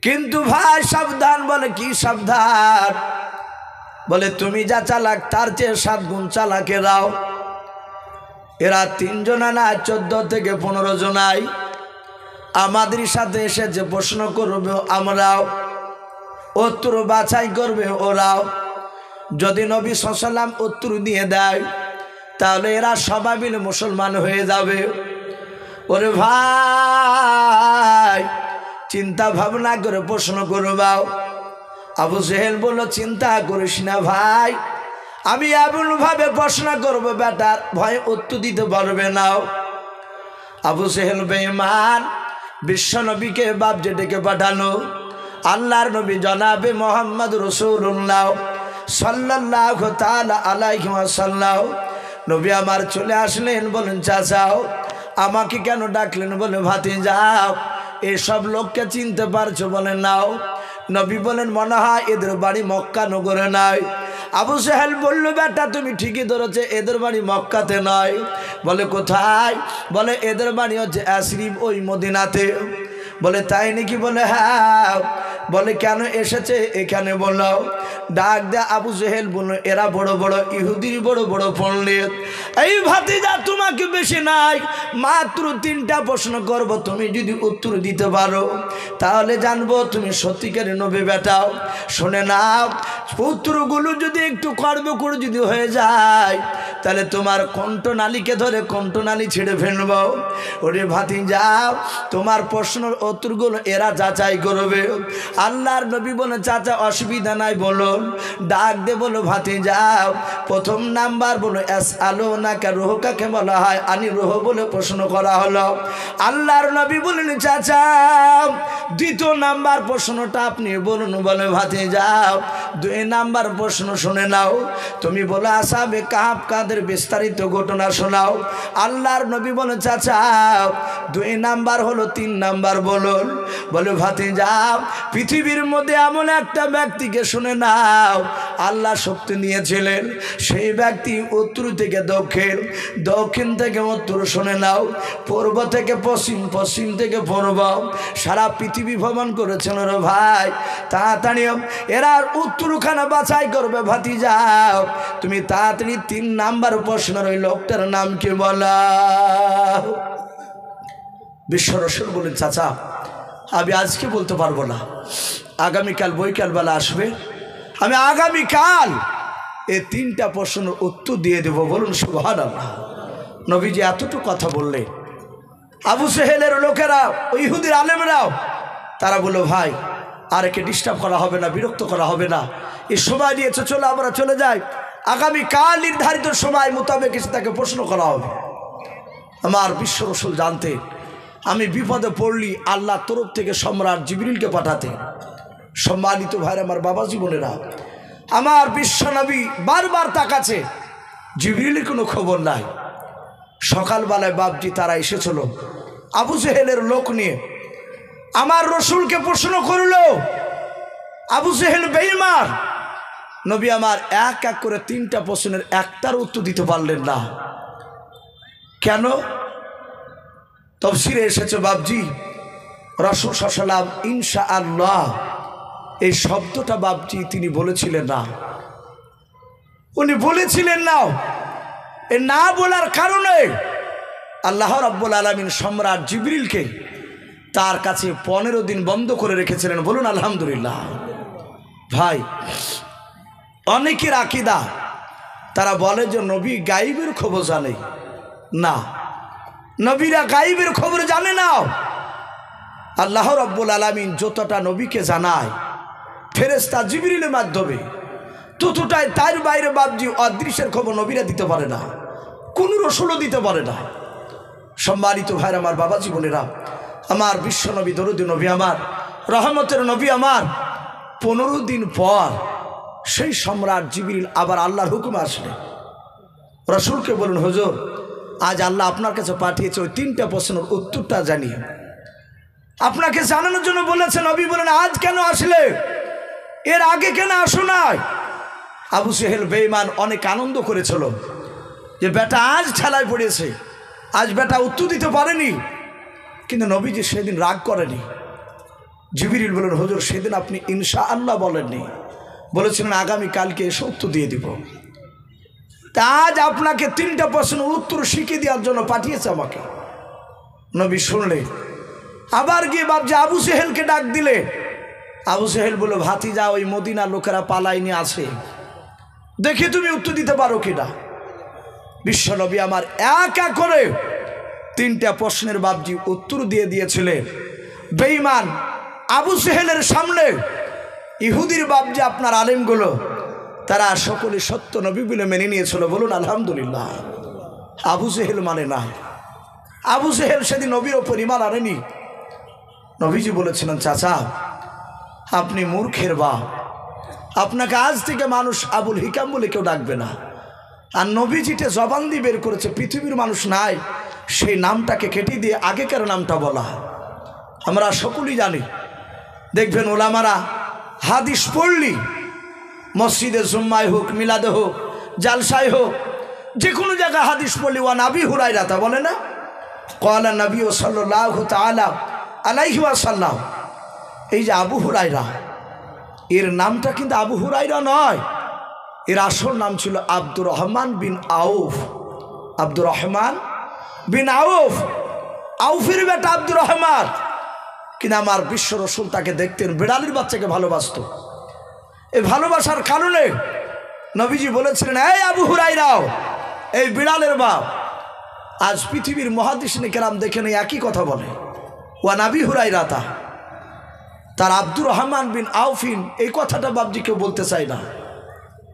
কিন্তু ভাই সাবধান। বলে কি সাবধান? বলে তুমি যা চালাক তার চেয়ে 7 গুণ চালাকেরাও। এরা 3 জনা না 14 থেকে 15 জনাই আমাদের সাথে এসেছে, প্রশ্ন করবে আমরাও, উত্তর বাছাই করবে ওরাও। যদি নবী সাল্লাল্লাহু আলাইহি ওয়াসাল্লাম উত্তর দিয়ে দেয় তাহলে এরা সবাই মিলে মুসলমান হয়ে যাবে। ওরে ভাই চিন্তা ভাবনা করে প্রশ্ন করবাও। আবু জেহেল বলল চিন্তা করিস না ভাই, আমি এমনভাবে প্রশ্ন করবো বেটার ভয় উত্তর দিতে পারবে না। আবু জেহেল বেঈমান বিশ্ব নবীকে বাপজে ডেকে পাঠানো। আল্লাহর নবী জনাবে মোহাম্মদ রাসূলুল্লাহ সাল্লাল্লাহু তাআলা আলাইহি ওয়াসাল্লাম নবী আমার চলে আসলেন। বলেন চাচাও আমাকে কেন ডাকলেন? বলে ভাতিজাও এসব লোককে চিনতে পারছো? বলেন নাও। নবী বলেন মনে হয় এদের বাড়ি মক্কা নগরে নয়। আবু জেহেল বলল বেটা তুমি ঠিকই ধরেছে, এদের বাড়ি মক্কাতে নয়। বলে কোথায়? বলে এদের বাড়ি হচ্ছে ইয়াসরিব, ওই মদিনাতে। বলে তাই নাকি? বলে হ্যাঁ। বলে কেন এসেছে এখানে? বলো। ডাক দে আবু জেহেল বলল এরা বড় বড় ইহুদির বড় বড় পণ্ডিত। এই ভাতিজা তোমাকে বেশি নাই, মাত্র 3টা প্রশ্ন করব, তুমি যদি উত্তর দিতে পারো তাহলে জানবো তুমি সত্যিকারের নবী বেটাও। শুনে নাও, উত্তরগুলো যদি একটু কর্মকর যদি হয়ে যায় তাহলে তোমার কণ্ঠনালীকে ধরে কণ্ঠনালী ছেড়ে ফেলবো। ওরে ভাতিজা তোমার প্রশ্নের উত্তরগুলো এরা যাচাই করবে। আল্লাহর নবী বলে চাচা অসুবিধা নাই বলুন। ডাক দে বলো ভাতিজা প্রথম নাম্বার বলো ইয়াসআলুনাকা রূহ কাকে বলা হয়? আনি রূহ বলে প্রশ্ন করা হলো। আল্লাহর নবী বলেন চাচা 2 নাম্বার প্রশ্নটা আপনি বলুন। বলে ভাতিজা 2 নাম্বার প্রশ্ন শুনে নাও। তুমি বলো আসহাবে কাহাফ কাদের বিস্তারিত ঘটনা শোনাও। আল্লাহর নবী বলে চাচা 2 নাম্বার হলো 3 নাম্বার বলুন। বলে ভাতিজা পৃথিবীর মধ্যে এমন একটা ব্যক্তিকে শুনে নাও আল্লাহ শক্তি নিয়েছিলেন, সেই ব্যক্তি উত্তর থেকে দক্ষিণ, দক্ষিণ থেকে উত্তর শুনে নাও, পূর্ব থেকে পশ্চিম, পশ্চিম থেকে পূর্ব, সারা পৃথিবী ভ্রমণ করেছেন। রে ভাই তাড়াতাড়ি এরা উত্তরখানা বাছাই করবে। ভাতিজা তুমি তাড়াতাড়ি 3 নাম্বার প্রশ্নের ওই লোকটার নাম কি বলা? বিশ্ব রাসূল বলেন চাচা আমি আজকে বলতে পারবো না, আগামীকাল বৈকালবেলা আসবে, আমি আগামীকাল এই 3টা প্রশ্নের উত্তর দিয়ে দেব। বলুন সুবহানাল্লাহ। নবীজি এতটুকু কথা বললেন। আবু জেহেলের লোকেরা ওই ইহুদির আলেমরাও তারা বলল ভাই আর একে ডিস্টার্ব করা হবে না, বিরক্ত করা হবে না, এই সময় দিয়েছে চলো আমরা চলে যাই, আগামীকাল নির্ধারিত সময় মোতাবেক এসে তাকে প্রশ্ন করা হবে। আমার বিশ্ব রাসূল জানতেন আমি বিপদে পড়লি আল্লাহ তরফ থেকে সম্রাট জিবরিলকে পাঠাতে। সম্মানিত ভাইরা আমার বাবা জীবনেরা, আমার বিশ্বনবী বারবার তাকাচ্ছে, জিবরিলের কোনো খবর নাই। সকালবেলায় বাপজি তারা এসেছিল আবু জেহেলের লোক নিয়ে, আমার রসুলকে প্রশ্ন করল। আবু জেহেল বেঈমান। নবী আমার এক এক করে 3টা প্রশ্নের একটার উত্তর দিতে পারলেন না। কেন? তাফসীরে এসেছে বাপজি রাসূল সাল্লাল্লাহু আলাইহি ওয়াসাল্লাম ইনশাআল্লাহ এই শব্দটা বাপজি তিনি বলেছিলেন না, উনি বলেছিলেন না। এ না বলার কারণে আল্লাহ রাব্বুল আলামিন সম্রাট জিবরিলকে তার কাছে 15 দিন বন্ধ করে রেখেছিলেন। বলুন আলহামদুলিল্লাহ। ভাই অনেকের আকীদা তারা বলে যে নবী গায়েবের খবর জানে না, নবীরা গায়েবের খবর জানে না। আল্লাহ রাব্বুল আলামিন যতটা নবীকে জানায় ফেরেশতা জিবরিলের মাধ্যমে ততটাই, তার বাইরে বাপজি অদৃশ্যের খবর নবীরা দিতে পারে না, কোন রসুলও দিতে পারে না। সম্মানিত ভাইরা আমার বাবা জীবনেরা, আমার বিশ্ব নবী দরুদি নবী আমার রহমতের নবী আমার 15 দিন পর সেই সম্রাট জিবরিল আবার আল্লাহর হুকুম আসলে রসুলকে বলুন হুজুর আজ আল্লাহ আপনার কাছে পাঠিয়েছে ওই 3টা প্রশ্নের উত্তরটা জানিয়ে আপনাকে জানানোর জন্য বলেছেন। নবী বলেন, আজ কেন আসলে, এর আগে কেন আসো নাই? আবু সেহেল বেঈমান অনেক আনন্দ করেছিল যে বেটা আজ ঠেলায় পড়েছে, আজ বেটা উত্তর দিতে পারেনি। কিন্তু নবীজি সেদিন রাগ করেনি। জিবরিল বলেন, হুজুর সেদিন আপনি ইনশাআল্লাহ বলেননি, বলেছিলেন আগামীকালকে এসে উত্তর দিয়ে দিব। তা আজ আপনাকে 3টা প্রশ্নের উত্তর শিখিয়ে দেওয়ার জন্য পাঠিয়েছে আমাকে। নবী শুনলে আবার গিয়ে ভাবছে আবু সেহেলকে ডাক দিলে। আবু সেহেল বলল, ভাতিজা ওই মদিনার লোকেরা পালাইনি আছে, দেখি তুমি উত্তর দিতে পারো কিনা। বিশ্বনবী আমার এক এক করে 3টা প্রশ্নের বাবজি উত্তর দিয়ে দিয়েছিলেন। বেঈমান আবু সেহেলের সামনে ইহুদির বাবজি আপনার আলেমগুলো তারা সকলে সত্য নবী বলে মেনে নিয়েছিল। বলুন আলহামদুলিল্লাহ। আবু সেহেল মানে না। আবু সেহেল সেদিন নবীর ওপর ঈমান আনেনি। নবীজি বলেছিলেন, চাচা আপনি মূর্খের বাপ, আপনাকে আজ থেকে মানুষ আবুল হিকাম বলে কেউ ডাকবে না। আর নবীজিতে জবান দিয়ে বের করেছে, পৃথিবীর মানুষ নাই সেই নামটাকে কেটে দিয়ে আগেকার নামটা বলা। আমরা সকলেই জানি, দেখবেন ওলামারা হাদিস পড়লি মসজিদে জুম্মায় হোক, মিলাদে হোক, জালসায় হোক, যে কোনো জায়গায় হাদিস পড়লি ওয়া নাবি হুরায়রা, তা বলে না ক্বালা নবী সাল্লাল্লাহু তাআলা আলাইহি ওয়াসাল্লাম। এই যে আবু হুরায়রা, এর নামটা কিন্তু আবু হুরায়রা নয়, এর আসল নাম ছিল আব্দুর রহমান বিন আউফ। আব্দুর রহমান বিন আউফ, আউফের বেটা আব্দুর রহমান। কিন্তু আমার বিশ্ব রসুল তাকে দেখতেন বিড়ালির বাচ্চাকে ভালোবাসত। এই ভালোবাসার কারণে নবীজি বলেছিলেন, এই আবু হুরায়রাও এই বিড়ালের বাপ। আজ পৃথিবীর মুহাদ্দিসিনে কেরাম দেখেন একই কথা বলে, ওয়া নাবি হুরায়রাতা। তার আব্দুর রহমান বিন আউফিন এই কথাটা বাবজি কেউ বলতে চায় না,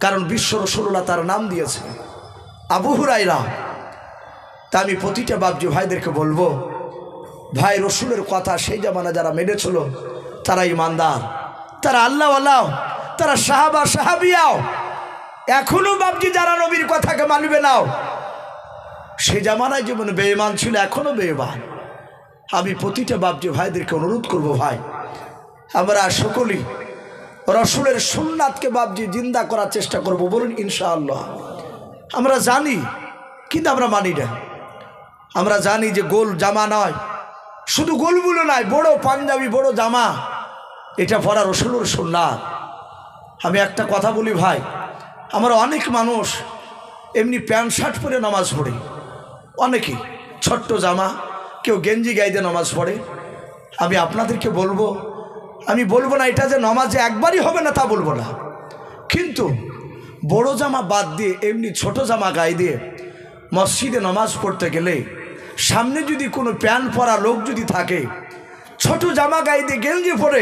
কারণ বিশ্ব রসুল্লাহ তার নাম দিয়েছে আবু হুরায়রা। তা আমি প্রতিটা বাবজি ভাইদেরকে বলবো, ভাই রসুলের কথা সেই জামানা যারা মেনেছিল তারা ইমানদার, তারা আল্লাহওয়ালা, তারা সাহাবা সাহাবিয়াও। এখনো বাবজি যারা নবীর কথাকে মানবে নাও, সেই জামানায় যেমন বেঈমান ছিল এখনো বেঈমান। আমি প্রতিটা বাবজি ভাইদেরকে অনুরোধ করব, ভাই আমরা সকলেই রসুলের সুন্নাতকে বাবজি জিন্দা করার চেষ্টা করব। বলুন ইনশাআল্লাহ। আমরা জানি কিন্তু আমরা মানি না। আমরা জানি যে গোল জামা নয়, শুধু গোলগুলো নয়, বড় পাঞ্জাবি বড় জামা এটা পরা রসুলের সুন্নাত। আমি একটা কথা বলি ভাই, আমরা অনেক মানুষ এমনি প্যান্ট শার্ট পরে নামাজ পড়ে, অনেকেই ছোট্ট জামা, কেউ গেঞ্জি গায়ে দিয়ে নামাজ পড়ে। আমি আপনাদেরকে বলবো, আমি বলবো না এটা যে নামাজে একবারই হবে না তা বলবো না, কিন্তু বড় জামা বাদ দিয়ে এমনি ছোট জামা গায়ে দিয়ে মসজিদে নামাজ পড়তে গেলে সামনে যদি কোনো প্যান্ট পরা লোক যদি থাকে, ছোট জামা গায়ে দিয়ে গেঞ্জি পরে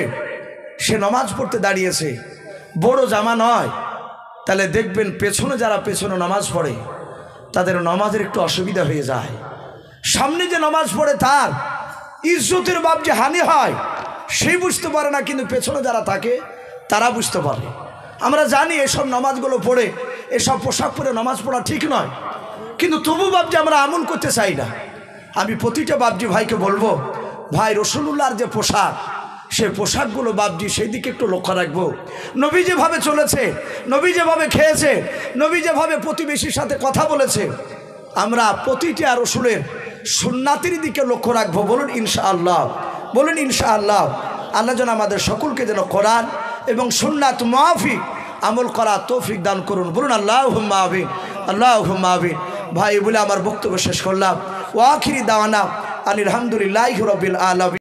সে নামাজ পড়তে দাঁড়িয়েছে, বড় জামা নয়, তাহলে দেখবেন পেছনে যারা পেছনে নামাজ পড়ে তাদের নামাজের একটু অসুবিধা হয়ে যায়। সামনে যে নামাজ পড়ে তার ইজ্জতের বাপ যে হানি হয় সেই বুঝতে পারে না, কিন্তু পেছনে যারা থাকে তারা বুঝতে পারে। আমরা জানি এসব নামাজগুলো পড়ে, এসব পোশাক পরে নামাজ পড়া ঠিক নয়, কিন্তু তবু বাবজি আমরা আমল করতে চাই না। আমি প্রতিটা বাবজি ভাইকে বলবো, ভাই রসুলুল্লাহর যে পোশাক, সে পোশাকগুলো বাবজি সেই দিকে একটু লক্ষ্য রাখবো। নবী যেভাবে চলেছে, নবী যেভাবে খেয়েছে, নবী যেভাবে প্রতিবেশীর সাথে কথা বলেছে, আমরা প্রতিটা রসুলের সুন্নাতের দিকে লক্ষ্য রাখবো। বলুন ইনশাআল্লাহ, বলুন ইনশাআল্লাহ। আল্লাহ যেন আমাদের সকলকে যেন কোরআন এবং সুন্নাত মাফিক আমল করা তৌফিক দান করুন। বলুন আল্লাহুম্মা আমিন, আল্লাহুম্মা আমিন। ভাই বলে আমার বক্তব্য শেষ করলাম। ওয়া আখিরি দাওয়ানা আলহামদুলিল্লাহি রাব্বিল আলামিন।